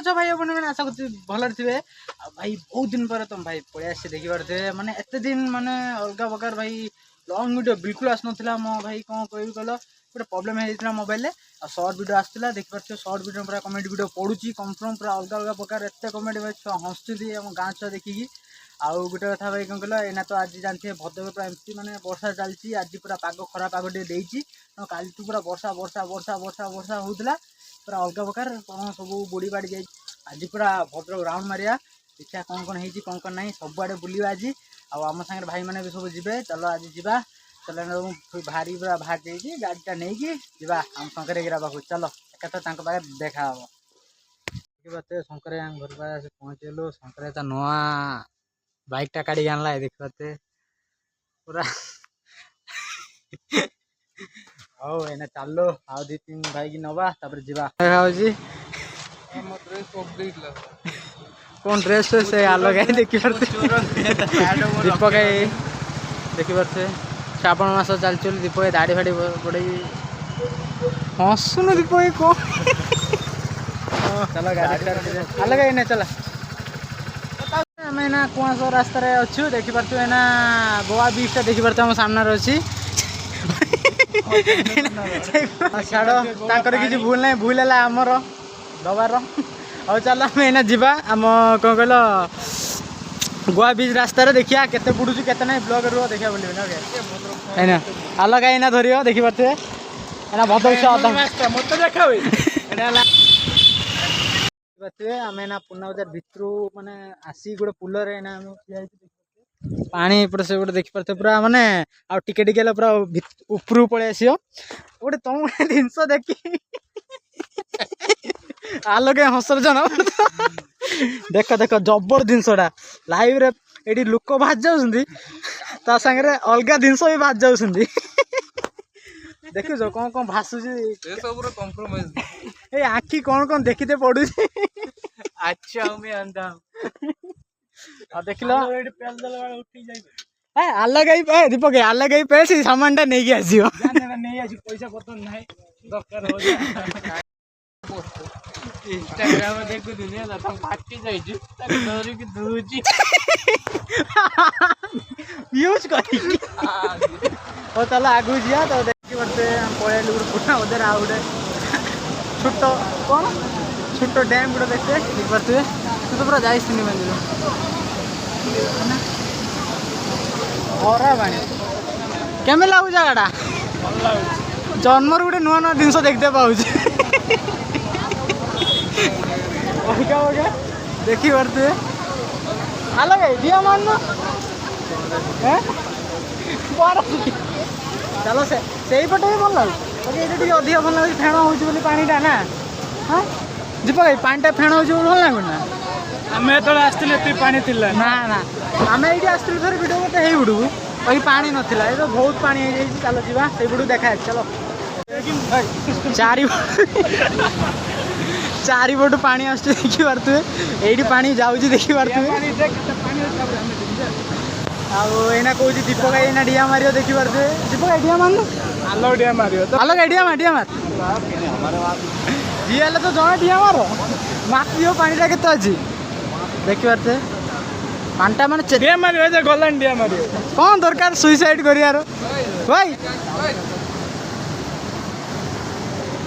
अछ भाई अपन मैंने आशा करती भल थे भाई बहुत दिन पर तुम भाई पलि आसी देखी पारे माने एत दिन माने अलग प्रकार भाई लंग वीडियो बिल्कुल आसना मो भाई कौन कह कल गोटे प्रोब्लेम होता मोबाइल सर्ट वीडियो आसाला देखिए सर्ट वीडियो पूरा कमेंट वीडियो पढ़ुची कन्फर्म पूरा अलग अलग प्रकार एत कमेंट भाई छुआ हंसुदी गाँ छुआ देखिकी आउ गोटे कथा भाई कौन कह एना तो आज जानते भद्रक पूरा एमती मैंने वर्षा चलती आज पूरा पाग खरा पाग टे काली पूरा वर्षा वर्षा वर्षा वर्षा वर्षा होता पूरा अलग प्रकार कौन सब बुड़ी बाड़ी जाए आज पूरा भद्रक राउंड मारिया देखिए कौन कौन ना सबुआड़े बुलवा आज आम सागर भाई मैंने भी सब जी चलो आज जा चलो भारी पूरा बाहर जाइए गाड़ीटा नहीं जा आम शंकर पाक चलो एक पाखे देखा हम शंकर घर पास पहुँचलु शंकर नुआ बाइकटा काढ़ी आनला देखते पूरा हौ एना चलो आउ दी तीन भाई की नवा जा कौन ड्रेस से अलग है देखी दीपक देखी पारे श्रावण मास चलती दीपक दाढ़ी फाड़ी पड़े हसुन दीपक कौन चलो गाड़ी अलग है चला आम ना कुआस रास्त अच्छु देखी पारे ना गोवा बीचटा देखी पारे आम सामने अच्छी छाड़ किसी भूल ना भूल है आमर दबार और चलो आम एना जा आम कौन कहल गोवा बीच रास्तार देखिया केते बुड़ू केते ना ब्लॉग रो देखिया बोलिए ना अलग एना धरियो देखी पारे एना भद्रक आम एना पूर्णा बजार भितर माने आसी गोटे पुलर एना पानी पूरा से गोटे देखी पारे पूरा माने आ टिके टिके पूरा ऊपर पलि आस गोटे तुम गोटे जिनस देखी आलोक हसर जना देख देख जबर जिनसटा लाइव रे ये लोक बाहर जा सागे अलग जिनस भी बाहर जा देखु कौन कौन भाषुची आखि कौन कौन देखते पड़ू अच्छा देख लो अलग ही दीपक अलग ही पे सामान टा नहीं आसो पैसा पतर ना दरकार इंस्टाग्राम देखुनी फाटी जाऊँगी यूज कर चलो आगू जा तो देखी पारे पलैलु गोटे पुना बदर आ गए छोट कौन छोट डैम गोटे देखते देखी पारे तू तो पूरा जा मंदिर केमे लगू जगटा जन्म गोटे नुआ नुआ जिन देखते पाँच देखी पारे अलग दिया मान चलो से पटे भी भल लगे अधिक भल लगे फेण हो पाटा ना हाँ दीपक पाटा फेण हो भल लगुना आम जो आसते पानी ना ना आम ये आसलु थोड़े भिडियो करते हे बुड़ू बाकी पानी नाला ये तो बहुत पानी है चलो जा से बुड़ू देखा चलो चारिपटू पानी आस देखी पारे ये पानी जाऊँगी देखी पारे आईना कौन दीपक एना डिया मार देखी पारे दीपक डिया मान आलो डिया मार अलग डिया मार जी हेल्ले तो जड़े डिया मार मापी पानीटा के अच्छी देखी पारे पाटा माने डिया मार गलान डिया मार कौन दरकार सुइसाइड कर भाई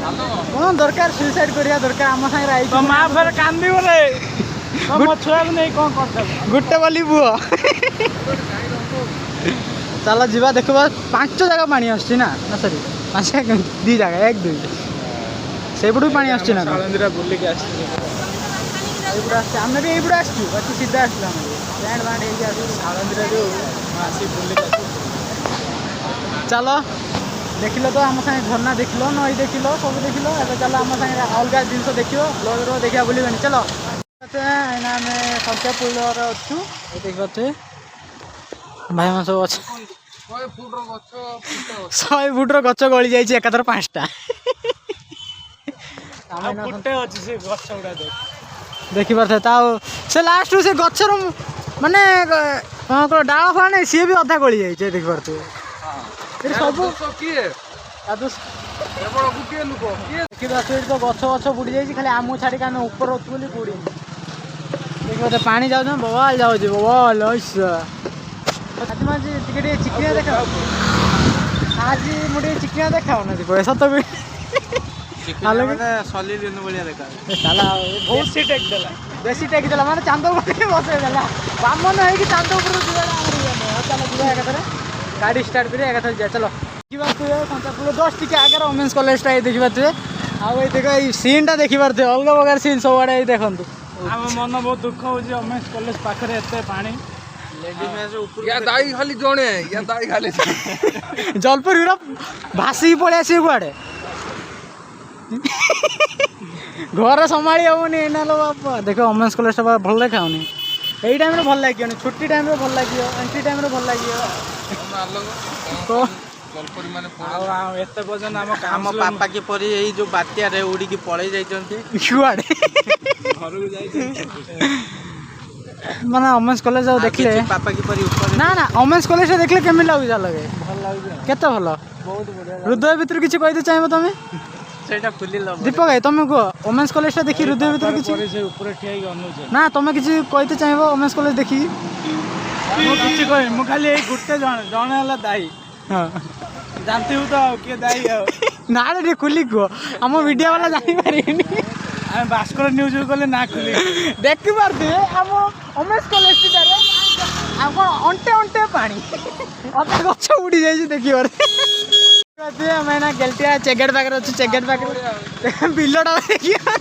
कौन दरकार सुइसाइड करिया दरकार आम सागर आई माँ फेर कांदी छुआ नहीं कौन कर गोटे बोली पुओ चलो जीवा देखो 5 जगह पानी आसची ना सॉरी 5 दी जगह 1 2 से पटू पानी आसची ना बुलिक आम भी ये आसचु बाकी सीधा आसला लैंड बांड आलंदीरा जो चलो देख लो तो आम सागे झरना देख लो नई देख लो सब देख लो चलो आम सागे अलग जिन देख ब्लॉग देखा बोलबे चलो आम संख्या पुलर अच्छु देख पारे भाई मैं सब अच्छे 100 फुट्र गच गली जाइए एकाथर 5टा देखी पारे से लास्ट से गचर माने डाल फाड़ नहीं सी भी अधा गली जाइए देखी पारे सब ଦେଖିବା ସେଇଠି ତ ଗଛ ଗଛ ବୁଡ଼ି ଯାଇଛି ଖାଲି ଆମକୁ ଛାଡ଼ିକି ଆମେ ଉପରେ ଅଛୁ ବୋଲି ବୁଡ଼ିନି। ଦେଖିବ ତ ପାଣି ଯାଉଛି ବବାଲ ଯାଉଛି ବବାଲ ଆଜି ମାଝି ଟିକେ ଟିକେ ଚିକିଣା ଦେଖା ଆଜି ମୁଁ ଟିକେ ଚିକିଣା ଦେଖାଉନାହାନ୍ତି ପଇସା ତ ବି ବେଶୀ ଟେକି ଦେଲା ମାନେ ଚାନ୍ଦ ଉପରେ ବସେଇ ଦେଲା ବାମନ ହେଇକି ଚାନ୍ଦ ଉପରୁ ଯିବା ଚାଲ ଯିବା ଏକାଥରେ ଗାଡ଼ି ଷ୍ଟାର୍ଟ କରି ଏକାଥରେ ଯିବା ଚାଲ ଦେଖିପାରୁଥିବେ କଞ୍ଚାପୁର ଜଷ୍ଟ ଟିକେ ଆଗରେ ଓମେନ୍ସ କଲେଜଟା ଏଇ ଦେଖିପାରୁଥିବେ ଆଉ ଏଇ ଦେଖ ଏଇ ସିନ୍ଟା ଦେଖିପାରୁଥିବେ ଅଲଗା ପ୍ରକାର ସିନ୍ ସବୁଆଡ଼େ ଏଇ ଦେଖନ୍ତୁ ଆମ ମନ ବହୁତ ଦୁଃଖ ହେଉଛି ଓମେନ୍ସ କଲେଜ ପାଖରେ ଏତେ ପାଣି ଜଲପୁର ଗୁଡ଼ା ଭାସିକି ପଳେଇ ଆସିବେ କୁଆଡ଼େ ଘରେ ସମ୍ଭାଳି ହେବନି ଏଇନା लो ବାପା ଦେଖ ଓମେନ୍ସ କଲେଜଟା ଭଲ ଦେଖାଉନି ଏଇ ଟାଇମ୍ରେ ଭଲ ଲାଗିବନି ଛୁଟି ଟାଇମ୍ରେ ଭଲ ଲାଗିବ ଏଣ୍ଟ୍ରି ଟାଇମ୍ରେ ଭଲ ଲାଗିବ ଆଉ ଏତେ ପର୍ଯ୍ୟନ୍ତ ଆମ ବାପା କିପରି ଏଇ ଯୋଉ ବାତ୍ୟାରେ ଉଡ଼ିକି ପଳେଇ ଯାଇଛନ୍ତି କୁଆଡ଼େ ଘରକୁ ଯାଇଛନ୍ତି ମାନେ ଓମେନ୍ସ କଲେଜ ଆଉ ଦେଖିଲେ ବାପା କିପରି ଉପରେ ନା ନା ଓମେନ୍ସ କଲେଜଟା ଦେଖିଲେ କେମିତି ଲାଗୁଛି ଲଗେ ଭଲ ଲାଗୁଛି କେତେ ଭଲ ବହୁତ ବଢ଼ିଆ ହୃଦୟ ଭିତରୁ କିଛି କହିତେ ଚାହିଁବ ତମେ ସେଇଟା ଖୋଲିଲ ଦୀପକ ଭାଇ ତମେ କୁହ ଓମେନ୍ସ କଲେଜଟା ଦେଖି ହୃଦୟ ଭିତରୁ କିଛି ସେ ଉପରେ ଠିଆ ହେଇକି ଅନଉଛ ନା ତମେ କିଛି କହିତେ ଚାହିଁବ ଓମେନ୍ସ କଲେଜ ଦେଖିକି ମୁଁ କିଛି କହିନି ମୁଁ ଖାଲି ଏଇ ଗୋଟେ ଜଣେ ହେଲା ଦାୟୀ ହଁ ଜାଣିଥିବୁ ତ ଆଉ କିଏ ଦାୟୀ ଆଉ ନା ଟିକେ ଖୋଲି କୁହ ଆମ ମିଡ଼ିଆ ବାଲା ଜାଣିପାରିବେନି ଆମେ ଭାସ୍କର ନ୍ୟୁଜ୍ କଲେ ନା ଖୋଲି ଦେଖିପାରୁଥିବେ ଆମ ଓମେନ୍ସ କଲେଜଟାରେ ଆଉ କ'ଣ ଅଣ୍ଟେ ଅଣ୍ଟେ ପାଣି ଅଧା ଗଛ ଉଡ଼ି ଯାଇଛି ଦେଖିପାରୁଥିବେ ଆମେ ନା ଗେଲଟିଆ ଚେଗେଟ୍ ପାଖରେ ଅଛୁ ଚେଗେଟ୍ ପାଖରେ ବିଲଟା ଦେଖିବା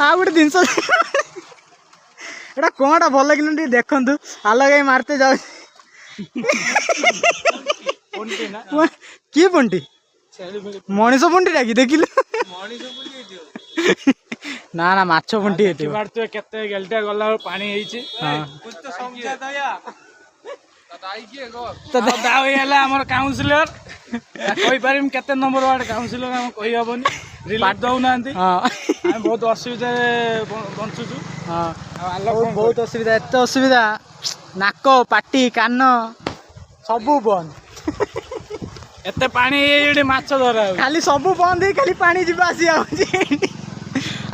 ଆଉ ଗୋଟେ ଜିନିଷ ଏଇଟା କ'ଣଟା ଭଲ କିନା ଟିକେ ଦେଖନ୍ତୁ ଆଲୋକ ଏଇ ମାରତେ ଯାଉଛି କିଏ ପଣ୍ଟି ମଣିଷ ପଣ୍ଟିଟା କି ଦେଖିଲୁ ନା ନା ମାଛ ପଣ୍ଟି ହେଇଥିବ କେତେ ଗେଲଟିଆ ଗଲା ବେଳକୁ ପାଣି ହେଇଛି ଦାଇ ହେଲା ଆମର କାଉନସିଲର କହିପାରିବି କେତେ ନମ୍ବର ୱାର୍ଡ କାଉନସିଲର ଆମେ କହିହେବନି ରିଲିଫ୍ ଦଉନାହାନ୍ତି ଆମେ ବହୁତ ଅସୁବିଧାରେ ବଞ୍ଚୁଛୁ ବହୁତ ଅସୁବିଧା ଏତେ ଅସୁବିଧା ନାକ ପାଟି କାନ ସବୁ ବନ୍ଦ ଏତେ ପାଣି ଏଇଠି ମାଛ ଧରା ଖାଲି ସବୁ ବନ୍ଦ ହେଇ ଖାଲି ପାଣି ଯିବା ଆସିବା ହଉଛି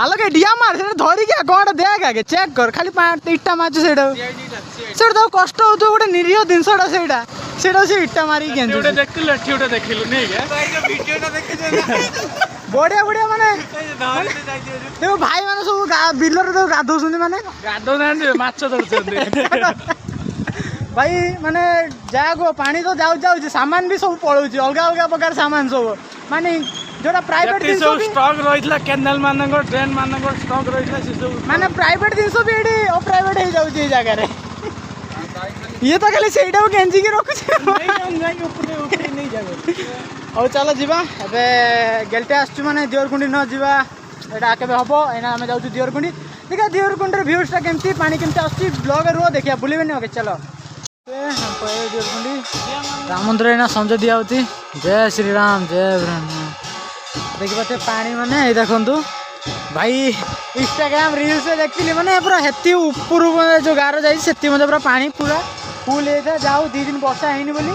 ଆଲୋକେ ଡିଆ ମାର ସେଟା ଧରିକି କ'ଣ ଦେଖ ଆଗେ ଚେକ୍ କର ଖାଲି ଇଟା ମାଛ ସେଇଟା ସେଇଟା ତାକୁ କଷ୍ଟ ହଉଥିବ ଗୋଟେ ନିରୀହ ଜିନିଷଟା ସେଇଟା ସେ ଇଟା ମାରିକି ଦେଖିଲୁ ଏଠି ଗୋଟେ ଦେଖିଲୁ ବଢିଆ ବଢିଆ ମାନେ ଦେଖ ଭାଇ ମାନେ ସବୁ ବିଲରେ ତାକୁ ଗାଧଉଛନ୍ତି ମାନେ ଗାଧଉନାହାନ୍ତି ମାଛ ଧରୁଛନ୍ତି ଭାଇ ମାନେ ଯାହାକୁ ପାଣି ତ ଯାଉଛି ସାମାନ ବି ସବୁ ପଳଉଛି ଅଲଗା ଅଲଗା ପ୍ରକାର ସାମାନ ସବୁ ମାନେ ଯୋଉଟା ପ୍ରାଇଭେଟ ଜିନିଷ ଷ୍ଟକ୍ ରହିଥିଲା କେନାଲ ମାନଙ୍କର ଡ୍ରେନ୍ ମାନଙ୍କର ଷ୍ଟକ୍ ରହିଥିଲା ସେ ସବୁ ମାନେ ପ୍ରାଇଭେଟ ଜିନିଷ ବି ଏଠି ଅପ୍ରାଇଭେଟ ହେଇଯାଉଛି ଏଇ ଜାଗାରେ ଇଏ ତ ଖାଲି ସେଇଟାକୁ ଗେଞ୍ଜିକି ରଖୁଛି ହଉ ଚାଲ ଯିବା ଏବେ ଗେଲଟେ ଆସୁଛୁ ମାନେ ଦିଅରକୁଣ୍ଡି ନ ଯିବା ଏଇଟା କେବେ ହବ ଏଇନା ଆମେ ଯାଉଛୁ ଦିଅରକୁଣ୍ଡି ଦେଖିବା ଦିଅରକୁଣ୍ଡିର ଭ୍ୟୁଜଟା କେମିତି ପାଣି କେମିତି ଆସୁଛି ବ୍ଲଗରେ ରୁହ ଦେଖିବା ବୁଲିବେନି ଓକେ ଚାଲ ଦିଅରକୁଣ୍ଡି ରାମ ମନ୍ଦିର ଏଇନା ସଞ୍ଜ ଦିଆହେଉଛି ଜୟ ଶ୍ରୀରାମ ଜୟ ରାମ ଦେଖିପାରୁଥିବେ ପାଣି ମାନେ ଏଇ ଦେଖନ୍ତୁ ଭାଇ ଇନଷ୍ଟାଗ୍ରାମ ରିଲ୍ସରେ ଦେଖିଥିଲି ମାନେ ପୁରା ହେତି ଉପରୁ ଯେଉଁ ଗାର ଯାଇଛି ସେଠି ମଧ୍ୟ ପୁରା ପାଣି ପୁରା ଫୁଲ ହେଇଥାଏ ଯାଉ 2 ଦିନ ବର୍ଷା ହେଇନି ବୋଲି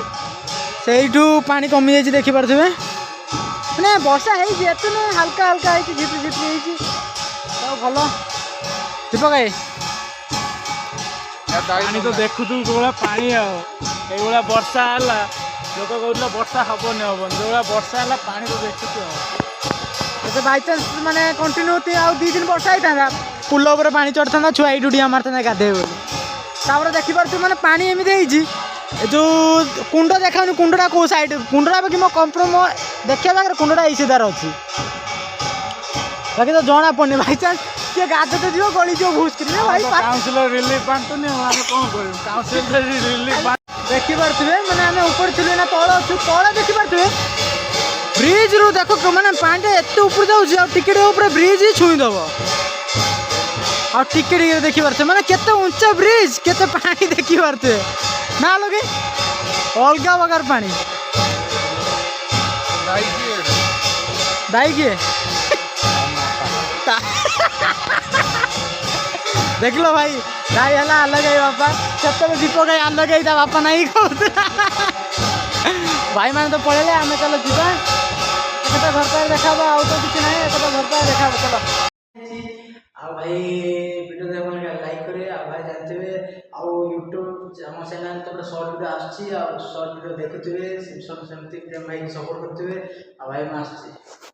ସେଇଠୁ ପାଣି କମିଯାଇଛି ଦେଖିପାରୁଥିବେ ମାନେ ବର୍ଷା ହେଇଛି ଏତେ ନୁହେଁ ହାଲକା ହାଲକା ହେଇଛି ଝିପି ଝିପି ହେଇଛି ଆଉ ଭଲ ଦୀପକ ଭାଇ ପାଣି ତ ଦେଖୁଥିବୁ କୋଉଭଳିଆ ପାଣି ଆଉ ଏଇଭଳିଆ ବର୍ଷା ହେଲା ଲୋକ କହୁଥିଲେ ବର୍ଷା ହବନି ଯୋଉଭଳିଆ ବର୍ଷା ହେଲା ପାଣି ତ ଦେଖୁଛୁ ଆଉ ଯଦି ବାଇଚାନ୍ସ ମାନେ କଣ୍ଟିନ୍ୟୁ ଆଉ 2 ଦିନ ବର୍ଷା ହେଇଥାନ୍ତା ପୁଲ ଉପରେ ପାଣି ଚଢ଼ିଥାନ୍ତା ଛୁଆ ଏଇଠୁ ଡିଆ ମାରିଥାନ୍ତା ଗାଧେଇବେ ବୋଲି ତାପରେ ଦେଖିପାରୁଥିବୁ ମାନେ ପାଣି ଏମିତି ହେଇଛି ଯେଉଁ କୁଣ୍ଡ ଦେଖାଉନି କୁଣ୍ଡଟା କେଉଁ ସାଇଡ଼୍ କୁଣ୍ଡଟା କି ମୋ କମ୍ପ୍ରୋମ ଦେଖିବା ପାଖରେ କୁଣ୍ଡଟା ଏଇ ସିଧାର ଅଛି ବାକି ତ ଜଣା ପଡ଼ୁନି ବାଇଚାନ୍ସ କିଏ ଗାଧୋତେ ଯିବ ଗଳିଯିବ ଭୁସ୍କିରି ଭାଇ କାଉନସିଲର ରିଲିଫ୍ ବାଣ୍ଟୁନି ଆମେ କ'ଣ କରିବୁ କାଉନସିଲର ରିଲିଫ୍ ଦେଖିପାରୁଥିବେ ମାନେ ଆମେ ଉପରେ ଥିଲୁ ନା ତଳ ଅଛୁ ତଳେ ଦେଖିପାରୁଥିବେ ବ୍ରିଜ୍ରୁ ଦେଖ ମାନେ ପାଣିଟା ଏତେ ଉପରୁ ଯାଉଛି ଆଉ ଟିକେ ଉପରେ ବ୍ରିଜ୍ ହିଁ ଛୁଇଁଦେବ ଆଉ ଟିକେ ଟିକେ ଦେଖିପାରୁଥିବେ ମାନେ କେତେ ଉଞ୍ଚା ବ୍ରିଜ୍ କେତେ ପାଣି ଦେଖିପାରୁଥିବେ ନା ଲଗେ ଅଲଗା ପ୍ରକାର ପାଣି ଦାଇ କିଏ ଦେଖିଲ ଭାଇ ଦାଇ ହେଲା ଆଲଗାଇ ବାପା ସେତେବେଳେ ଦୀପକ ଭାଇ ଆଲଗାଇ ତା ବାପା ନାହିଁ କହୁଥିଲା ଭାଇ ମାନେ ତ ପଳେଇଲେ ଆମେ ଚାଲ ଯିବା ଏକଥା ଘର ପାଖରେ ଦେଖାହବ ଆଉ ତ କିଛି ନାହିଁ ଏକଥା ଘର ପାଖରେ ଦେଖାହବ ଚଲ ଆଉ ଭାଇ ଭିଡ଼ିଓ ଦେଖ ଲାଇକ୍ କରିବେ ଆଉ ଭାଇ ଜାଣିଥିବେ ଆଉ ୟୁଟ୍ୟୁବ ଆମ ଚ୍ୟାନେଲ ତ ସର୍ଟ ଭିଡ଼ିଓ ଆସୁଛି ଆଉ ସର୍ଟ ଭିଡ଼ିଓ ଦେଖୁଥିବେ ସେମିତି ପ୍ରେମ ଭାଇକି ସପୋର୍ଟ କରୁଥିବେ ଆଉ ଭାଇ ମୁଁ ଆସୁଛି।